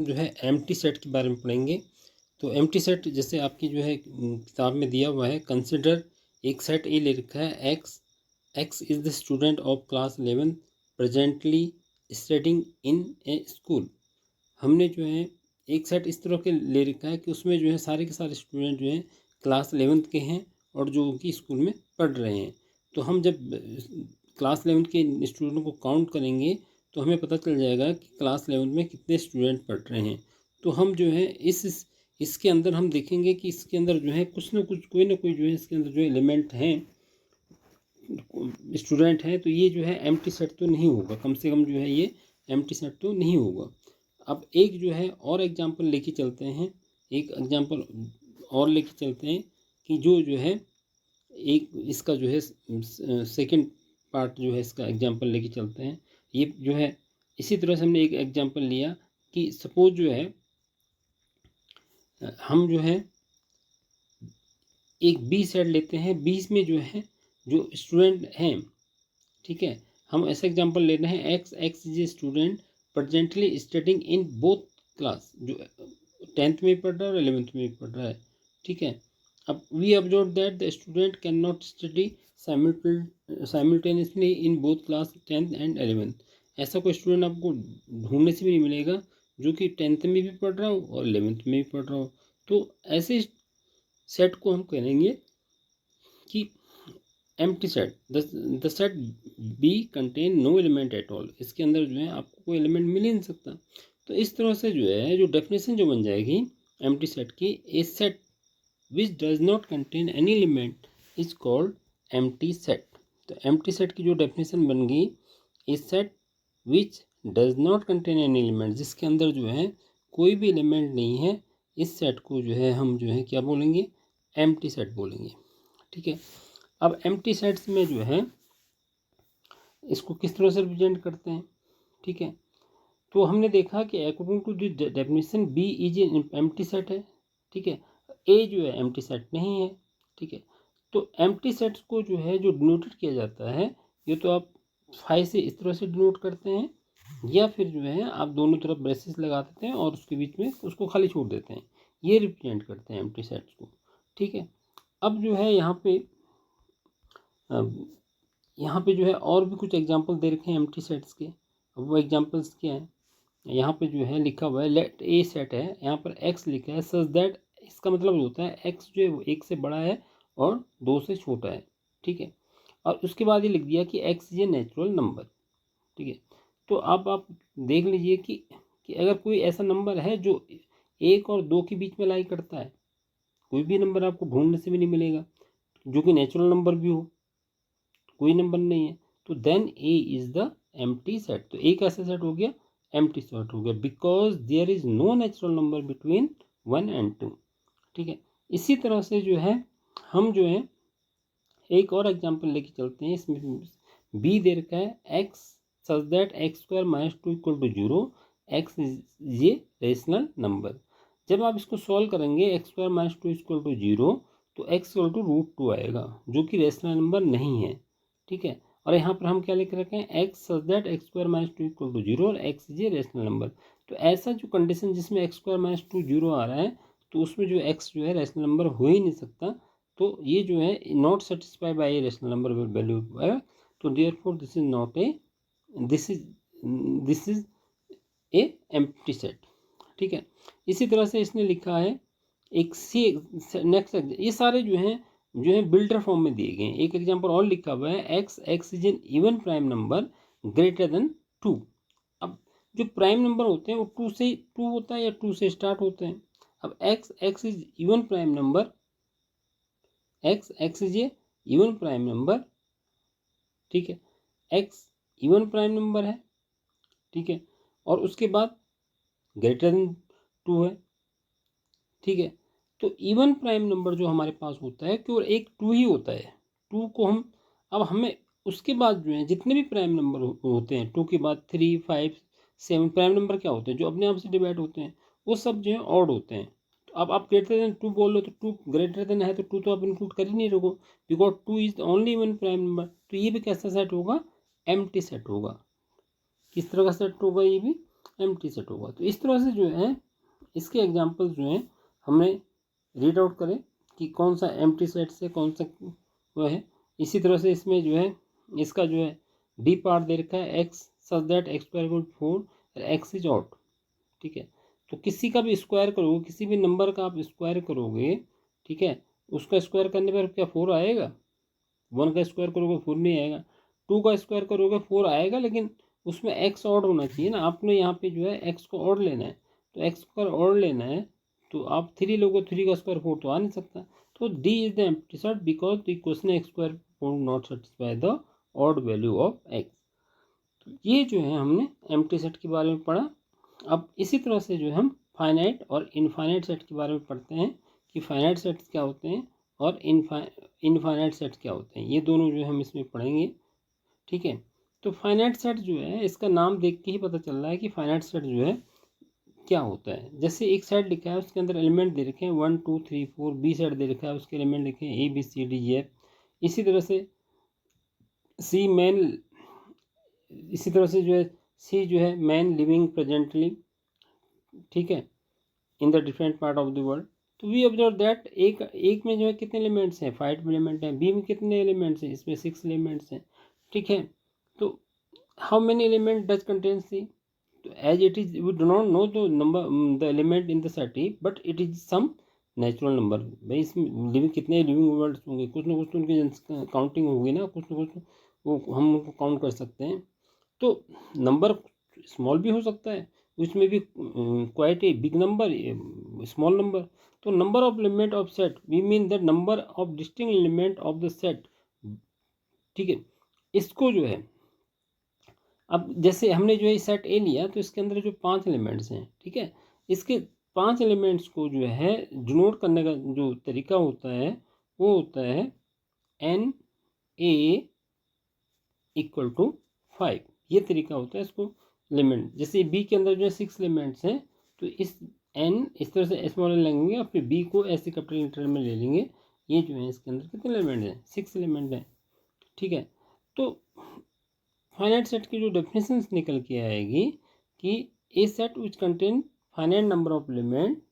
जो है empty set के बारे में पढ़ेंगे। तो एम्प्टी सेट जैसे आपकी जो है किताब में दिया हुआ है, कंसिडर एक सेट ए ले रखा है, x is the student of class 11 presently studying in A school. हमने जो है एक सेट इस तरह के ले रखा है कि उसमें जो है सारे के सारे स्टूडेंट जो हैं क्लास 11 के हैं और जो उनकी स्कूल में पढ़ रहे हैं। तो हम जब क्लास 11 के स्टूडेंट को काउंट करेंगे तो हमें पता चल जाएगा कि क्लास 11 में कितने स्टूडेंट पढ़ रहे हैं। तो हम जो है इसके अंदर हम देखेंगे कि इसके अंदर जो है कुछ ना कुछ कोई ना कोई जो है इसके अंदर जो एलिमेंट हैं, स्टूडेंट हैं, तो ये जो है एम्प्टी सेट तो नहीं होगा, कम से कम जो है ये एम्प्टी सेट तो नहीं होगा। अब एक जो है और एग्जांपल लेके चलते हैं, एक एग्जांपल और लेके चलते हैं कि जो है एक इसका जो है सेकंड पार्ट जो है इसका एग्जांपल लेके चलते हैं। ये जो है इसी तरह से हमने एक एग्जांपल लिया कि सपोज जो है हम जो है एक बी सेट लेते हैं, बीस में जो है जो स्टूडेंट हैं, ठीक है, हम ऐसा एग्जांपल ले रहे हैं x is a student presently studying in both class, जो 10th में पढ़ रहा है और 11th में पढ़ रहा है, ठीक है। अब we observe that the student can not study simultaneously in both class 10th and 11th। ऐसा कोई स्टूडेंट आपको ढूंढने से भी नहीं मिलेगा जो कि 10th में भी पढ़ रहा हो और 11th में भी पढ़ रहा हो। तो ऐसे सेट को हम कहेंगे कि empty set. The set B contain no element at all. इसके अंदर जो है आपको कोई एलिमेंट मिल ही नहीं सकता। तो इस तरह से जो है जो डेफिनेशन जो बन जाएगी एम्प्टी सेट की, a set which does not contain any element is called empty set. तो एम्प्टी सेट की जो डेफिनेशन बन गई, a set which does not contain any element, जिसके अंदर जो है कोई भी एलिमेंट नहीं है, इस सेट को जो है हम जो है क्या बोलेंगे, एम्प्टी सेट बोलेंगे, ठीक है। अब एम्प्टी सेट्स में जो है इसको किस तरह से रिप्रेजेंट करते हैं, ठीक है। तो हमने देखा कि according to the definition B is empty set है, ठीक है। ए जो है एम्प्टी सेट नहीं है, ठीक है। तो एम्प्टी सेट्स को जो है जो डिनोटेड किया जाता है, ये तो आप फाइव से इस तरह से डिनोट करते हैं, या फिर जो है आप दोनों तरफ ब्रेसेस लगा देते हैं और उसके बीच में उसको खाली छोड़ देते हैं, ये रिप्रेजेंट करते हैं एम्प्टी सेट्स को, ठीक है। अब जो है यहाँ पे जो है और भी कुछ एग्जांपल दे रखे हैं एम्प्टी सेट्स के। अब वो एग्जांपल्स क्या हैं, यहाँ पे जो है लिखा हुआ है लेट ए सेट है, यहाँ पर एक्स लिखा है सच दैट, इसका मतलब होता है एक्स जो है वो एक से बड़ा है और दो से छोटा है, ठीक है। और उसके बाद ये लिख दिया कि एक्स ये नेचुरल नंबर, ठीक है। तो अब आप देख लीजिए कि अगर कोई ऐसा नंबर है जो एक और दो के बीच में लाई करता है, कोई भी नंबर आपको ढूंढने से भी नहीं मिलेगा जो कि नेचुरल नंबर भी हो, कोई नंबर नहीं है, तो then A is the empty set. तो एक ऐसा सेट हो गया, एम्प्टी सेट हो गया, because there is no natural number between 1 and 2, ठीक है। इसी तरह से जो है हम जो है एक और एग्जांपल लेके चलते हैं। इसमें बी दे रखा है x such that x square minus 2 equal to 0, x is ये रेशनल नंबर। जब आप इसको सॉल्व करेंगे x square minus 2 equal to 0, तो एक्स इक्वल टू √2 आएगा जो कि रेशनल नंबर नहीं है, ठीक है। और यहाँ पर हम क्या लिख रखे हैं, x such that x square minus 2 equal to 0 और x is a rational number. तो ऐसा जो कंडीशन जिसमें एक्स स्क्वायर माइनस 2 0 आ रहा है, तो उसमें जो एक्स जो है रेशनल नंबर हो ही नहीं सकता। तो ये जो है not satisfied by a rational number value, तो therefore this is not a this is a empty set, ठीक है। इसी तरह से इसने लिखा है एक सी नेक्स्ट, ये सारे जो है बिल्डर फॉर्म में दिए गए हैं। एक एग्जांपल और लिखा हुआ है x is an even prime number greater than 2। अब जो प्राइम नंबर होते हैं वो 2 होता है या 2 से स्टार्ट होते हैं। अब x is even prime number, x is A even prime number, ठीक है, एक्स इवन प्राइम नंबर है, ठीक है। और उसके बाद ग्रेटर देन 2 है, ठीक है। तो इवन प्राइम नंबर जो हमारे पास होता है केवल एक 2 ही होता है। 2 को हम, अब हमें उसके बाद जो है जितने भी प्राइम नंबर होते हैं 2 के बाद 3 5 7 प्राइम नंबर क्या होते हैं जो अपने आप से डिवाइड होते हैं, वो सब जो है ऑड होते हैं। तो अब आप ग्रेटर देन 2 बोल लो तो 2 ग्रेटर देन है तो 2 तो आप इंक्लूड कर ही नहीं रखो, because 2 is only one prime number. तो ये भी कैसा सेट होगा, एम्प्टी सेट होगा। किस तरह का सेट होगा, ये भी एम्प्टी सेट होगा। तो इस तरह से जो है इसके एग्जांपल्स जो हैं हमने रीड आउट करें कि कौन सा एम्प्टी सेट से कौन सा वो है। इसी तरह से इसमें जो है इसका जो है डी पार्ट दे रखा है x such that x square equal 4 x is odd. ठीक है, तो किसी का भी स्क्वायर करोगे, किसी भी नंबर का आप स्क्वायर करोगे, ठीक है, उसका स्क्वायर करने पर क्या 4 आएगा? 1 का स्क्वायर करोगे 4 नहीं आएगा, 2 का स्क्वायर करोगे 4 आएगा, लेकिन उसमें एक्स ऑड होना चाहिए ना। आपने यहाँ पे जो है एक्स को ऑड लेना है, तो एक्स को ऑड लेना है तो आप 3 लोगे, 3 का स्क्वायर 4 तो आ नहीं सकता। तो D is the empty set because the equation x square would not satisfy the odd value of x. तो ये जो है हमने एम्प्टी सेट के बारे में पढ़ा। अब इसी तरह से जो है हम फाइनाइट और इनफाइनाइट सेट के बारे में पढ़ते हैं कि फाइनाइट सेट्स क्या होते हैं और इनफाइनाइट सेट्स क्या होते हैं। ये दोनों जो है हम इसमें पढ़ेंगे। ठीक है, तो फाइनाइट सेट जो है इसका नाम देख के ही पता चल रहा है कि फाइनाइट सेट जो है क्या होता है। जैसे एक सेट लिखा है उसके अंदर एलिमेंट दे रखे हैं 1 2 3 4, बी सेट दे रखा है उसके एलिमेंट लिखे हैं A B C D E F. इसी तरह से सी मैन, इसी तरह से जो है सी जो है मैन लिविंग प्रेजेंटली, ठीक है, in the different part of the world. तो वी ऑब्जर्व दैट एक में जो है कितने एलिमेंट्स हैं, 5 एलिमेंट हैं। बी में कितने एलिमेंट्स हैं, इसमें 6 एलिमेंट्स हैं। ठीक है, तो how many element does contain C? तो as it is we do not know the number the element in the set ही, but it is some natural number. भाई इसमें लिविंग कितने लिविंग वर्ड्स होंगे, कुछ ना कुछ तो उनकी काउंटिंग होगी ना, कुछ ना कुछ वो हम उनको काउंट कर सकते हैं। तो नंबर स्मॉल भी हो सकता है, उसमें भी quite a big number, small number. तो number of element of set we mean the number of distinct element of the set. ठीक है, इसको जो है अब जैसे हमने जो है सेट ए लिया तो इसके अंदर जो 5 एलिमेंट्स हैं, ठीक है, इसके 5 एलिमेंट्स को जो है डिनोट करने का जो तरीका होता है वो होता है एन ए इक्वल टू 5। ये तरीका होता है इसको एलिमेंट। जैसे बी के अंदर जो है 6 एलिमेंट्स हैं, तो इस एन इस तरह से स्मॉल एन लेंगे और फिर बी को ऐसे कैपिटल लेटर में ले लेंगे। ये जो है इसके अंदर कितने एलिमेंट हैं, 6 एलिमेंट हैं। ठीक है, तो फाइनाइट सेट की जो डेफिनेशन निकल के आएगी कि a set which contain finite number of element,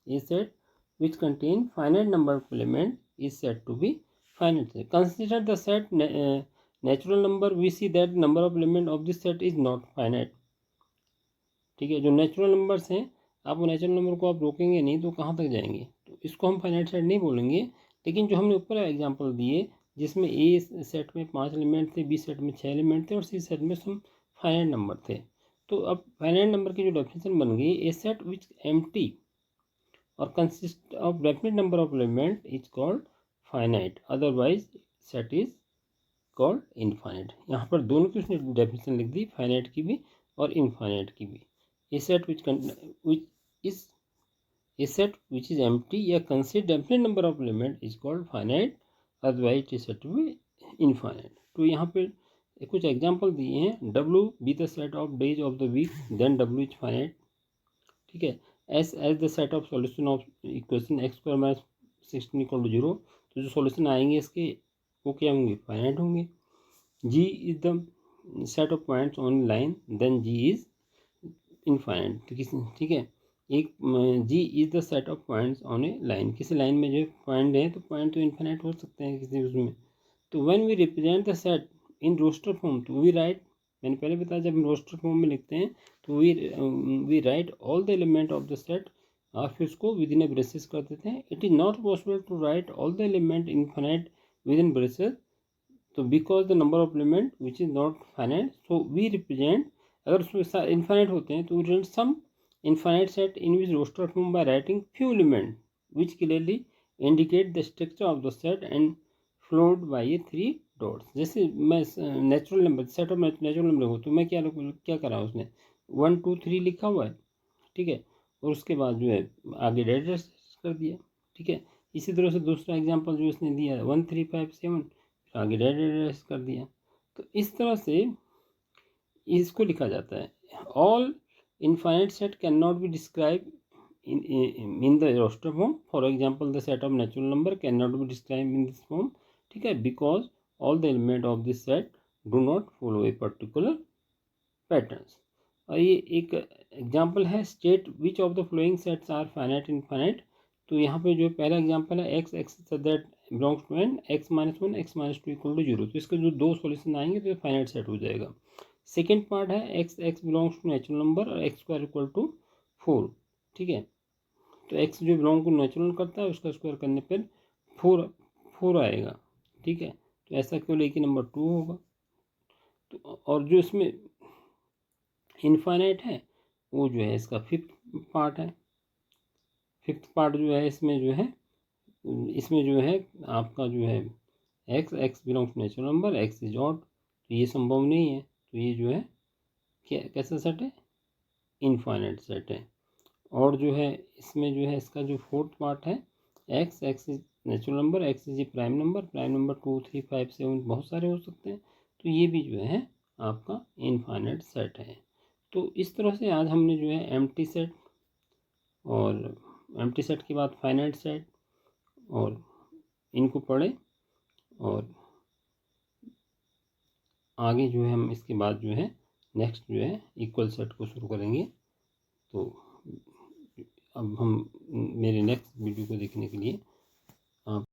a set which contain finite number of element is set to be finite set. Consider the set natural number, we see that number of element of this set is not finite. ठीक है, जो natural numbers हैं, आप वो natural number को आप रोकेंगे नहीं तो कहाँ तक जाएंगे, तो इसको हम फाइनाइट सेट नहीं बोलेंगे। लेकिन जो हमने ऊपर एग्जांपल दिए जिसमें ए सेट में 5 एलिमेंट थे, बी सेट में 6 एलिमेंट थे और सी सेट में सम फाइनाइट नंबर थे। तो अब फाइनाइट नंबर की जो डेफिनेशन बन गई, ए सेट विच एम्प्टी और consist of definite number of element is called finite, otherwise set is called infinite. यहाँ पर दोनों की उसने डेफिनेशन लिख दी, फाइनाइट की भी और इनफाइनाइट की भी। A set which is a set which is empty या consists definite number of element is called finite, otherwise it is said to be infinite। तो यहाँ पे कुछ एग्जांपल दिए हैं। W be the set of days of the week, then W is finite। ठीक है, S as the set of solution of equation x square minus 16 equal to 0। तो जो सॉल्यूशन आएंगे इसके वो क्या होंगे, फाइनाइट होंगे। G is the set of points on line, then G is infinite. तो किसी, ठीक है, एक G is the set of points on a line, किसी लाइन में जो पॉइंट है तो पॉइंट तो इनफाइनाइट हो सकते हैं किसी उसमें। तो when we represent the set in roster form, तो वी राइट, मैंने पहले बताया जब हम रोस्टर फॉर्म में लिखते हैं तो we write all the element of the set और फिर उसको विद इन ए ब्रेसेस कर देते हैं। It is not possible to write all the element infinite within braces, तो because the number of element which is not finite, so we represent, अगर उसमें infinite होते हैं तो represent some infinite set in which roster form by writing few element which clearly indicate the structure of the set and followed by a 3 dots. जैसे मैं natural number set of natural number हो तो मैं क्या करा उसने 1 2 3 लिखा हुआ है, ठीक है, और उसके बाद जो है आगे एड्रेस कर दिया। ठीक है, इसी तरह से दूसरा एग्जांपल जो इसने दिया है 1 3 5 7, आगे एड्रेस कर दिया। तो इस तरह से इसको लिखा जाता है। All infinite set can not be describe in the roster form, for example the set of natural number can not be describe in this form. ठीक है, because all the element of this set do not follow a particular patterns. और ये एक example है state which of the flowing sets are finite infinite. तो यहाँ पे जो पहला एग्जांपल है x x that belongs to N x-1 x-2 equal to 0, तो इसके जो दो सॉल्यूशन आएंगे तो ये फाइनाइट सेट हो जाएगा। सेकेंड पार्ट है x x belongs to natural number और एक्स स्क्वायर इक्वल टू 4, ठीक है। तो एक्स जो बिलोंग टू नेचुरल करता है उसका स्क्वायर करने पर 4 आएगा, ठीक है। तो ऐसा क्यों, लेकिन नंबर 2 होगा। तो और जो इसमें इनफाइनाइट है वो जो है इसका फिफ्थ पार्ट है। फिफ्थ पार्ट जो है इसमें जो है आपका जो है x x belongs to natural number, x is odd, तो ये संभव नहीं है। तो ये जो है क्या कैसा सेट है, इनफाइनाइट सेट है। और जो है इसमें जो है इसका जो फोर्थ पार्ट है x x is natural number, x is A prime number 2 3 5 7 बहुत सारे हो सकते हैं, तो ये भी जो है आपका इनफाइनाइट सेट है। तो इस तरह से आज हमने जो है एम्प्टी सेट और एम्प्टी सेट के बाद फाइनाइट सेट और इनको पढ़े, और आगे जो है हम इसके बाद जो है नेक्स्ट जो है इक्वल सेट को शुरू करेंगे। तो अब हम मेरे नेक्स्ट वीडियो को देखने के लिए आप